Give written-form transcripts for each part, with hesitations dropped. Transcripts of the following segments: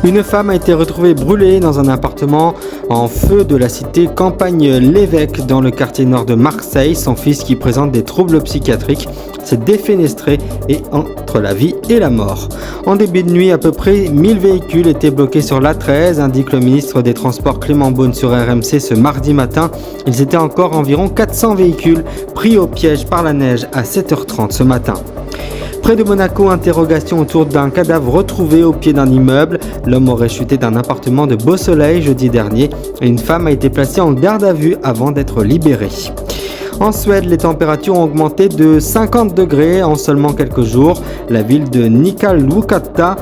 Une femme a été retrouvée brûlée dans un appartement en feu de la cité Campagne-l'Évêque dans le quartier nord de Marseille. Son fils, qui présente des troubles psychiatriques, s'est défenestré et entre la vie et la mort. En début de nuit, à peu près 1000 véhicules étaient bloqués sur l'A13, indique le ministre des Transports Clément Beaune sur RMC ce mardi matin. Ils étaient encore environ 400 véhicules pris au piège par la neige à 7h30 ce matin. Près de Monaco, interrogation autour d'un cadavre retrouvé au pied d'un immeuble. L'homme aurait chuté d'un appartement de Beau-Soleil jeudi dernier et une femme a été placée en garde à vue avant d'être libérée. En Suède, les températures ont augmenté de 50 degrés en seulement quelques jours. La ville de Nikkaluokta,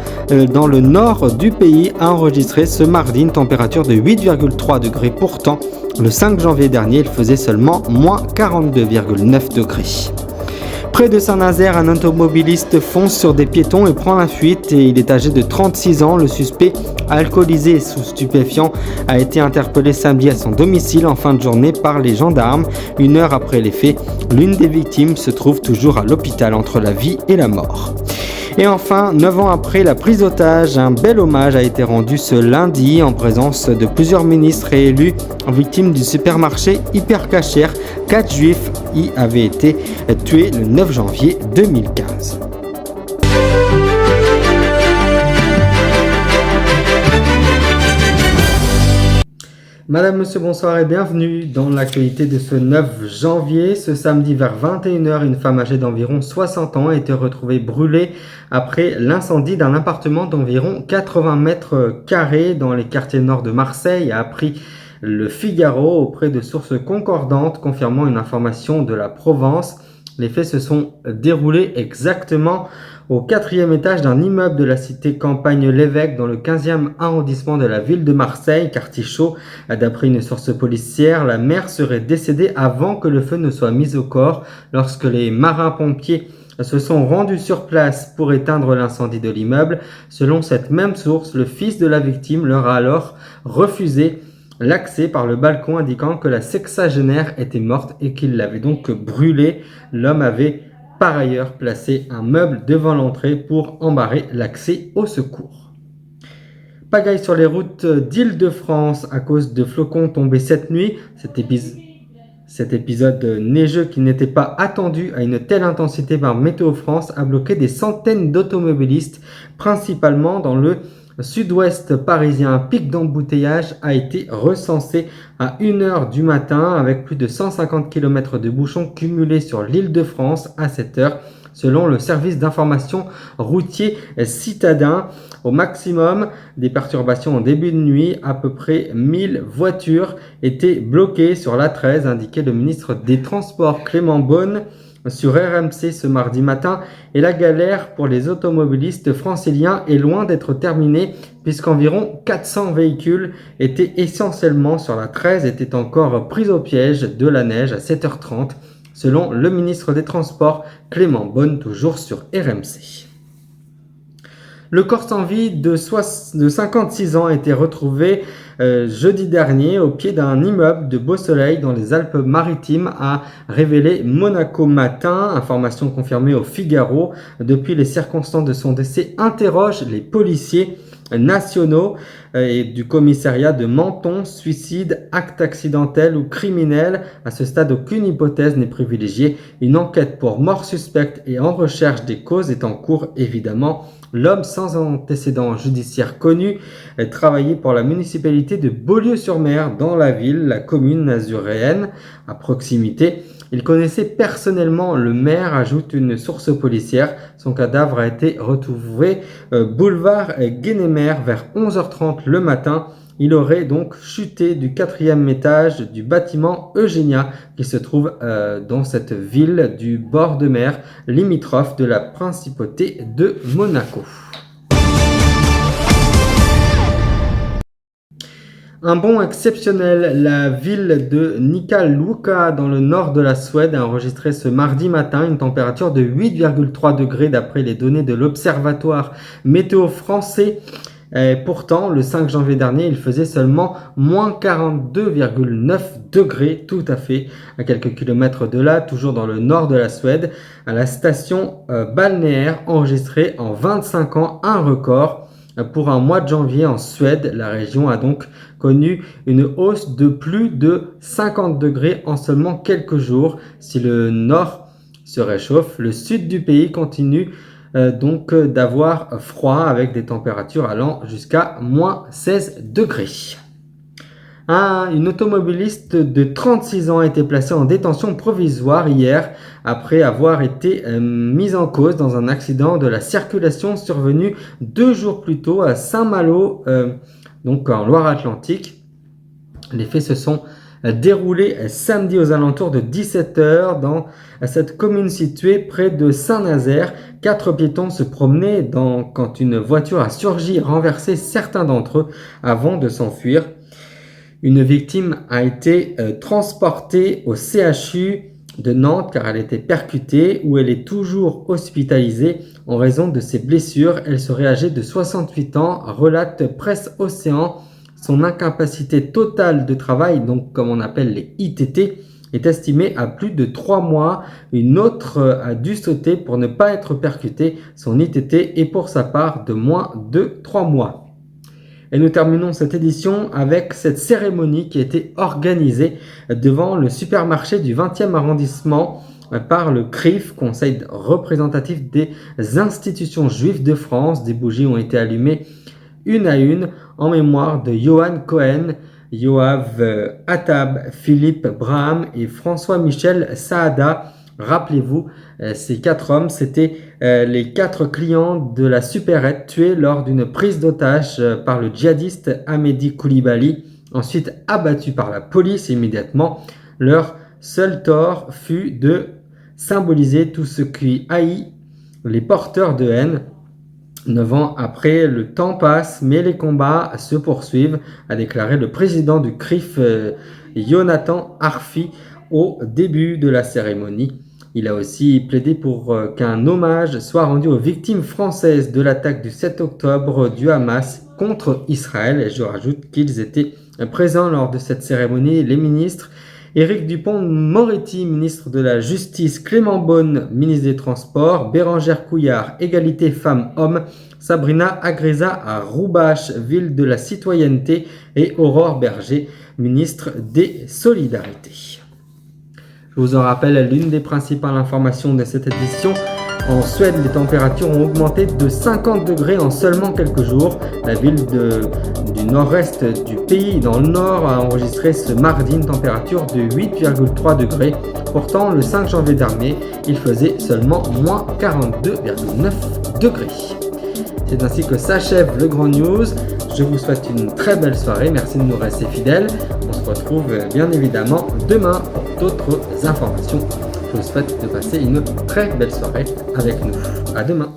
dans le nord du pays, a enregistré ce mardi une température de 8,3 degrés. Pourtant, le 5 janvier dernier, il faisait seulement moins 42,9 degrés. Près de Saint-Nazaire, un automobiliste fonce sur des piétons et prend la fuite. Il est âgé de 36 ans. Le suspect, alcoolisé et sous stupéfiant, a été interpellé samedi à son domicile en fin de journée par les gendarmes. Une heure après les faits, l'une des victimes se trouve toujours à l'hôpital entre la vie et la mort. Et enfin, 9 ans après la prise d'otage, un bel hommage a été rendu ce lundi en présence de plusieurs ministres et élus victimes du supermarché Hyper Cacher. 4 juifs y avaient été tués le 9 janvier 2015. Madame, monsieur, bonsoir et bienvenue dans l'actualité de ce 9 janvier. Ce samedi vers 21h, une femme âgée d'environ 60 ans a été retrouvée brûlée après l'incendie d'un appartement d'environ 80 mètres carrés dans les quartiers nord de Marseille, a appris le Figaro auprès de sources concordantes confirmant une information de la Provence. Les faits se sont déroulés exactement au 4e étage d'un immeuble de la cité Campagne-l'Évêque dans le 15e arrondissement de la ville de Marseille, quartier chaud. D'après une source policière, la mère serait décédée avant que le feu ne soit mis au corps. Lorsque les marins-pompiers se sont rendus sur place pour éteindre l'incendie de l'immeuble, selon cette même source, le fils de la victime leur a alors refusé l'accès par le balcon, indiquant que la sexagénaire était morte et qu'il l'avait donc brûlée. L'homme avait par ailleurs placé un meuble devant l'entrée pour embarrer l'accès au secours. Pagaille sur les routes d'Île-de-France à cause de flocons tombés cette nuit. Cet épisode neigeux, qui n'était pas attendu à une telle intensité par Météo France, a bloqué des centaines d'automobilistes, principalement dans le sud-ouest parisien. Un pic d'embouteillage a été recensé à 1h du matin avec plus de 150 km de bouchons cumulés sur l'Île-de-France à cette heure, selon le service d'information routier citadin. Au maximum des perturbations en début de nuit, à peu près 1000 voitures étaient bloquées sur l'A13, indiquait le ministre des Transports Clément Beaune sur RMC ce mardi matin. Et la galère pour les automobilistes franciliens est loin d'être terminée, puisqu'environ 400 véhicules étaient essentiellement sur la 13 étaient encore pris au piège de la neige à 7h30, selon le ministre des Transports Clément Beaune, toujours sur RMC. Le corps sans vie de 56 ans a été retrouvé jeudi dernier au pied d'un immeuble de Beau-Soleil dans les Alpes-Maritimes, a révélé Monaco Matin. Information confirmée au Figaro. Depuis, les circonstances de son décès interrogent les policiers nationaux et du commissariat de Menton. Suicide, acte accidentel ou criminel, à ce stade aucune hypothèse n'est privilégiée. Une enquête pour mort suspecte et en recherche des causes est en cours évidemment. L'homme, sans antécédent judiciaire connu, travaillait pour la municipalité de Beaulieu-sur-Mer dans la ville, la commune azuréenne à proximité. Il connaissait personnellement le maire, ajoute une source policière. Son cadavre a été retrouvé boulevard Guénémer vers 11h30 le matin. Il aurait donc chuté du 4e étage du bâtiment Eugénia qui se trouve dans cette ville du bord de mer limitrophe de la principauté de Monaco. Un bond exceptionnel. La ville de Nikkaluokta dans le nord de la Suède a enregistré ce mardi matin une température de 8,3 degrés d'après les données de l'Observatoire météo français. Et pourtant, le 5 janvier dernier, il faisait seulement moins 42,9 degrés, tout à fait à quelques kilomètres de là, toujours dans le nord de la Suède, à la station balnéaire enregistrée en 25 ans un record. pour un mois de janvier en Suède. La région a donc connu une hausse de plus de 50 degrés en seulement quelques jours. Si le nord se réchauffe, le sud du pays continue donc d'avoir froid avec des températures allant jusqu'à moins 16 degrés. Une automobiliste de 36 ans a été placée en détention provisoire hier après avoir été mise en cause dans un accident de la circulation survenu 2 jours plus tôt à Saint-Malo, donc en Loire-Atlantique. Les faits se sont déroulés samedi aux alentours de 17h dans cette commune située près de Saint-Nazaire. 4 piétons se promenaient quand une voiture a surgi et renversé certains d'entre eux avant de s'enfuir. Une victime a été transportée au CHU de Nantes car elle était percutée, où elle est toujours hospitalisée en raison de ses blessures. Elle serait âgée de 68 ans, relate Presse Océan. Son incapacité totale de travail, donc comme on appelle les ITT, est estimée à plus de 3 mois. Une autre a dû sauter pour ne pas être percutée. Son ITT est pour sa part de moins de 3 mois. Et nous terminons cette édition avec cette cérémonie qui a été organisée devant le supermarché du 20e arrondissement par le CRIF, Conseil représentatif des institutions juives de France. Des bougies ont été allumées une à une en mémoire de Johan Cohen, Yoav Attab, Philippe Braham et François-Michel Saada. Rappelez-vous, ces 4 hommes, c'était les 4 clients de la supérette tués lors d'une prise d'otage par le djihadiste Hamedi Koulibaly, ensuite abattus par la police immédiatement. Leur seul tort fut de symboliser tout ce qui haït les porteurs de haine. 9 ans après, le temps passe, mais les combats se poursuivent, a déclaré le président du CRIF, Jonathan Arfi, au début de la cérémonie. Il a aussi plaidé pour qu'un hommage soit rendu aux victimes françaises de l'attaque du 7 octobre du Hamas contre Israël. Et je rajoute qu'ils étaient présents lors de cette cérémonie les ministres Éric Dupond-Moretti, ministre de la Justice, Clément Beaune, ministre des Transports, Bérangère Couillard, Égalité Femmes-Hommes, Sabrina Agreza à Roubache, ville de la citoyenneté, et Aurore Berger, ministre des Solidarités. Je vous en rappelle l'une des principales informations de cette édition. En Suède, les températures ont augmenté de 50 degrés en seulement quelques jours. La ville du nord-est du pays, dans le nord, a enregistré ce mardi une température de 8,3 degrés. Pourtant, le 5 janvier dernier, il faisait seulement moins 42,9 degrés. C'est ainsi que s'achève le Grand News. Je vous souhaite une très belle soirée. Merci de nous rester fidèles. On se retrouve bien évidemment demain pour d'autres informations. Je vous souhaite de passer une très belle soirée avec nous. À demain.